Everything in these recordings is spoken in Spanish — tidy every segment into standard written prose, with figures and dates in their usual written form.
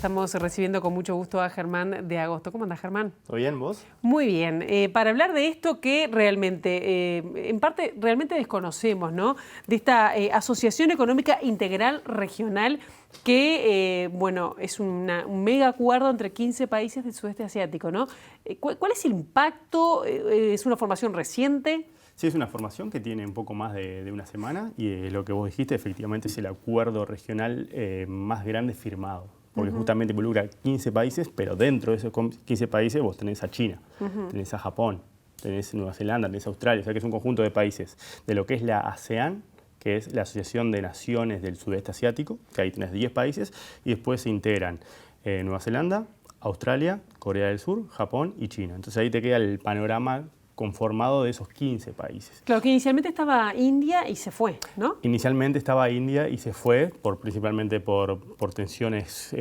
estamos recibiendo con mucho gusto a Germán de Agosto. ¿Cómo andás, Germán? ¿Todo bien, vos? Muy bien. Para hablar de esto que realmente, en parte, realmente desconocemos, ¿no? De esta Asociación Económica Integral Regional que, bueno, es un mega acuerdo entre 15 países del sudeste asiático, ¿no? ¿Cuál es el impacto? ¿Es una formación reciente? Sí, es una formación que tiene un poco más de una semana y lo que vos dijiste efectivamente es el acuerdo regional más grande firmado, porque justamente involucra 15 países, pero dentro de esos 15 países vos tenés a China, tenés a Japón, tenés Nueva Zelanda, tenés a Australia, o sea que es un conjunto de países de lo que es la ASEAN, que es la Asociación de Naciones del Sudeste Asiático, que ahí tenés 10 países, y después se integran Nueva Zelanda, Australia, Corea del Sur, Japón y China. Entonces ahí te queda el panorama conformado de esos 15 países. Claro, que inicialmente estaba India y se fue, ¿no? Inicialmente estaba India y se fue principalmente por tensiones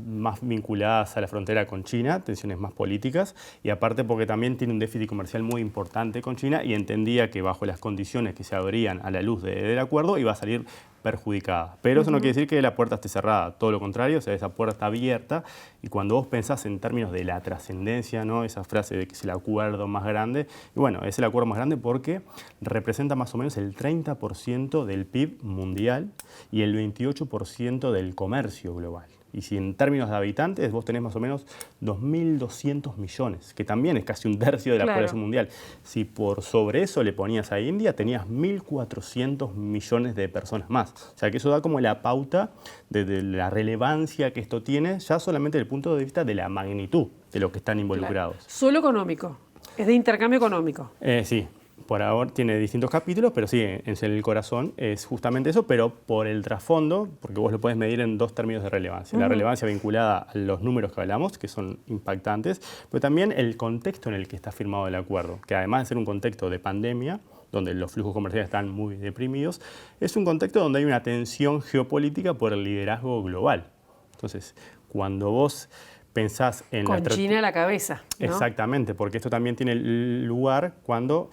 más vinculadas a la frontera con China, tensiones más políticas, y aparte porque también tiene un déficit comercial muy importante con China y entendía que bajo las condiciones que se abrían a la luz del acuerdo iba a salir perjudicada. Pero eso no quiere decir que la puerta esté cerrada, todo lo contrario, o sea, esa puerta está abierta y cuando vos pensás en términos de la trascendencia, ¿no? Esa frase de que es el acuerdo más grande, y bueno, es el acuerdo más grande porque representa más o menos el 30% del PIB mundial y el 28% del comercio global. Y si en términos de habitantes vos tenés más o menos 2.200 millones, que también es casi un tercio de la población mundial. Si por sobre eso le ponías a India, tenías 1.400 millones de personas más. O sea que eso da como la pauta de la relevancia que esto tiene, ya solamente desde el punto de vista de la magnitud de lo que están involucrados. Claro. Solo económico, es de intercambio económico. Sí. Por ahora tiene distintos capítulos, pero sí, en el corazón es justamente eso, pero por el trasfondo, porque vos lo podés medir en dos términos de relevancia. La relevancia vinculada a los números que hablamos, que son impactantes, pero también el contexto en el que está firmado el acuerdo, que además de ser un contexto de pandemia, donde los flujos comerciales están muy deprimidos, es un contexto donde hay una tensión geopolítica por el liderazgo global. Entonces, cuando vos pensás en con China a la cabeza, ¿no? Exactamente, porque esto también tiene lugar cuando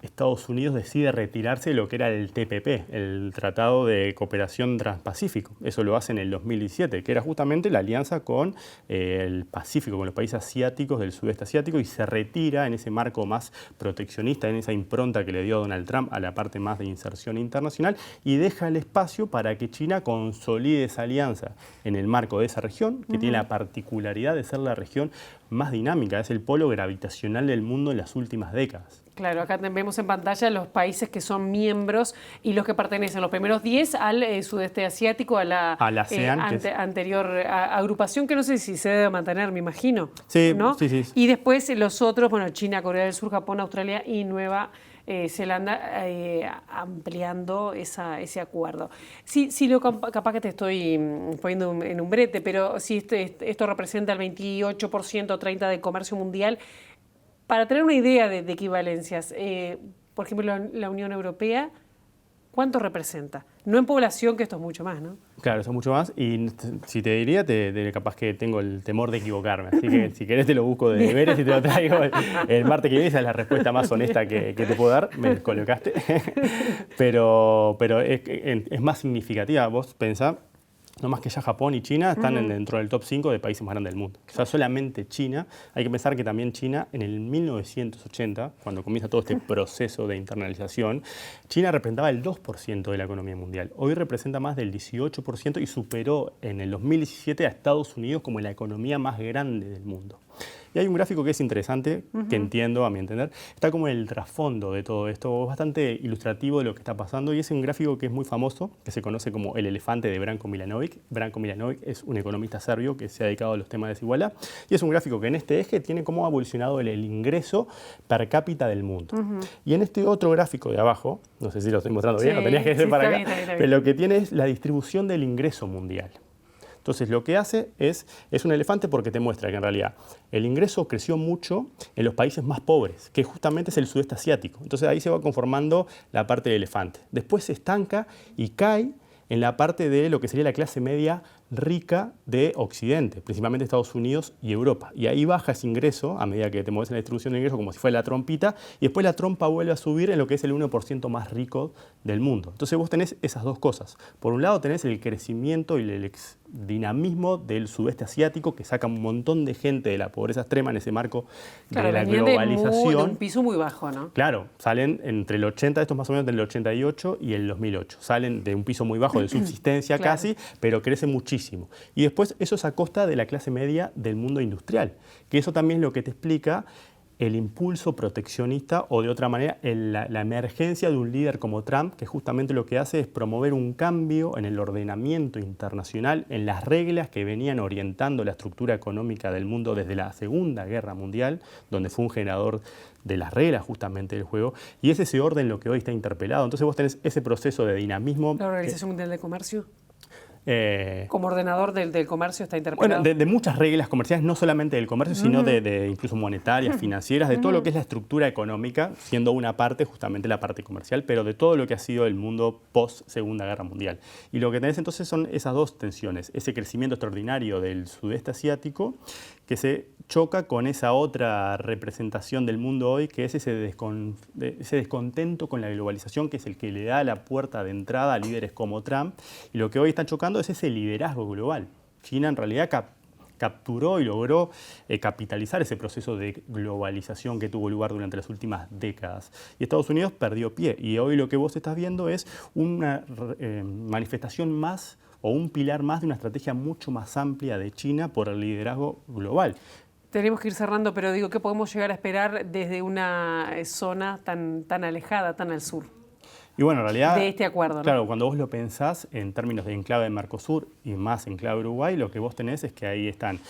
Estados Unidos decide retirarse de lo que era el TPP, el Tratado de Cooperación Transpacífico. Eso lo hace en el 2017, que era justamente la alianza con el Pacífico, con los países asiáticos del sudeste asiático, y se retira en ese marco más proteccionista, en esa impronta que le dio Donald Trump a la parte más de inserción internacional, y deja el espacio para que China consolide esa alianza en el marco de esa región, que tiene la particularidad de ser la región más dinámica, es el polo gravitacional del mundo en las últimas décadas. Claro, acá vemos en pantalla los países que son miembros y los que pertenecen, los primeros 10 al sudeste asiático, a la ASEAN, anterior agrupación, que no sé si se debe mantener, me imagino. Sí, ¿no? sí. Y después los otros, bueno, China, Corea del Sur, Japón, Australia y Nueva Zelanda, ampliando ese acuerdo. Si lo capaz que te estoy poniendo en un brete, pero si esto representa el 28% o 30% del comercio mundial, para tener una idea de equivalencias, por ejemplo, la Unión Europea, ¿cuánto representa? No en población, que esto es mucho más, ¿no? Claro, eso es mucho más. Y si te diría, capaz que tengo el temor de equivocarme. Así que si querés te lo busco de deberes y te lo traigo el martes que viene. Esa es la respuesta más honesta que te puedo dar. Me colocaste. pero es más significativa. Vos pensá, no más que ya Japón y China están dentro del top 5 de países más grandes del mundo. Ya solamente China, hay que pensar que también China en el 1980, cuando comienza todo este proceso de internalización, China representaba el 2% de la economía mundial. Hoy representa más del 18% y superó en el 2017 a Estados Unidos como la economía más grande del mundo. Y hay un gráfico que es interesante, que entiendo, a mi entender, está como el trasfondo de todo esto, bastante ilustrativo de lo que está pasando, y es un gráfico que es muy famoso, que se conoce como el elefante de Branko Milanovic. Branko Milanovic es un economista serbio que se ha dedicado a los temas de desigualdad, y es un gráfico que en este eje tiene cómo ha evolucionado el ingreso per cápita del mundo. Y en este otro gráfico de abajo, no sé si lo estoy mostrando bien, lo tenías que hacer para acá, pero lo que tiene es la distribución del ingreso mundial. Entonces lo que hace es un elefante porque te muestra que en realidad el ingreso creció mucho en los países más pobres, que justamente es el sudeste asiático. Entonces ahí se va conformando la parte del elefante. Después se estanca y cae en la parte de lo que sería la clase media rica de Occidente, principalmente Estados Unidos y Europa. Y ahí baja ese ingreso a medida que te mueves en la distribución de ingresos como si fuera la trompita, y después la trompa vuelve a subir en lo que es el 1% más rico del mundo. Entonces vos tenés esas dos cosas. Por un lado tenés el crecimiento y dinamismo del sudeste asiático que saca un montón de gente de la pobreza extrema en ese marco Claro, de la venían globalización. de un piso muy bajo, ¿no? Claro, salen entre el 80, estos más o menos del 88 y el 2008. Salen de un piso muy bajo de subsistencia Claro. casi, pero crecen muchísimo. Y después eso es a costa de la clase media del mundo industrial, que eso también es lo que te explica el impulso proteccionista o de otra manera la emergencia de un líder como Trump, que justamente lo que hace es promover un cambio en el ordenamiento internacional, en las reglas que venían orientando la estructura económica del mundo desde la Segunda Guerra Mundial, donde fue un generador de las reglas justamente del juego, y es ese orden lo que hoy está interpelado. Entonces vos tenés ese proceso de dinamismo. La Organización Mundial de Comercio. Eh, Como ordenador del comercio está interpelado. Bueno, de muchas reglas comerciales, no solamente del comercio, sino de incluso monetarias, financieras, de todo lo que es la estructura económica, siendo una parte justamente la parte comercial, pero de todo lo que ha sido el mundo post-Segunda Guerra Mundial. Y lo que tenés entonces son esas dos tensiones, ese crecimiento extraordinario del sudeste asiático que se choca con esa otra representación del mundo hoy, que es ese descontento con la globalización, que es el que le da la puerta de entrada a líderes como Trump. Y lo que hoy están chocando es ese liderazgo global. China en realidad capturó y logró capitalizar ese proceso de globalización que tuvo lugar durante las últimas décadas. Y Estados Unidos perdió pie. Y hoy lo que vos estás viendo es una manifestación más o un pilar más de una estrategia mucho más amplia de China por el liderazgo global. Tenemos que ir cerrando, pero digo, ¿qué podemos llegar a esperar desde una zona tan alejada, tan al sur? Y bueno, en realidad, de este acuerdo, ¿no? Claro, cuando vos lo pensás en términos de enclave de Mercosur y más enclave Uruguay, lo que vos tenés es que ahí están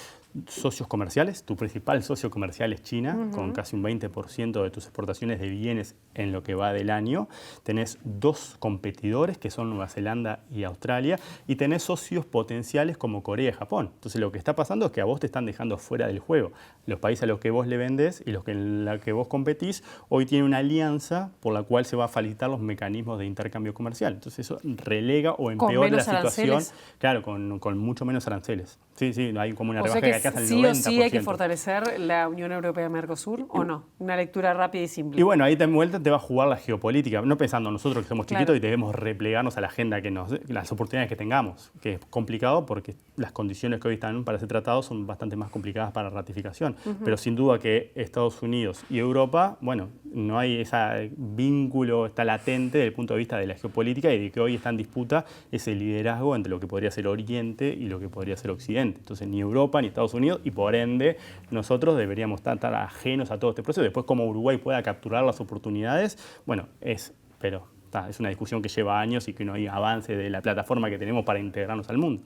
socios comerciales. Tu principal socio comercial es China, con casi un 20% de tus exportaciones de bienes en lo que va del año. Tenés dos competidores, que son Nueva Zelanda y Australia, y tenés socios potenciales como Corea y Japón. Entonces lo que está pasando es que a vos te están dejando fuera del juego. Los países a los que vos le vendés y los en los que vos competís, hoy tienen una alianza por la cual se va a facilitar los mecanismos de intercambio comercial. Entonces eso relega o empeora la situación. Aranceles. Claro, con mucho menos aranceles. Sí, hay como una O sea rebaja que que alcanza el sí 90%. o sí hay que fortalecer la Unión Europea-Mercosur, ¿o no? Una lectura rápida y simple. Y bueno, ahí de vuelta te va a jugar la geopolítica, no pensando nosotros que somos chiquitos Claro. y debemos replegarnos a la agenda las oportunidades que tengamos, que es complicado porque las condiciones que hoy están para ese tratado son bastante más complicadas para ratificación. Pero sin duda que Estados Unidos y Europa, bueno, no hay ese vínculo, está latente desde el punto de vista de la geopolítica y de que hoy está en disputa ese liderazgo entre lo que podría ser Oriente y lo que podría ser Occidente. Entonces ni Europa ni Estados Unidos, y por ende nosotros deberíamos estar ajenos a todo este proceso. Después cómo Uruguay pueda capturar las oportunidades, bueno, pero es una discusión que lleva años y que no hay avance de la plataforma que tenemos para integrarnos al mundo.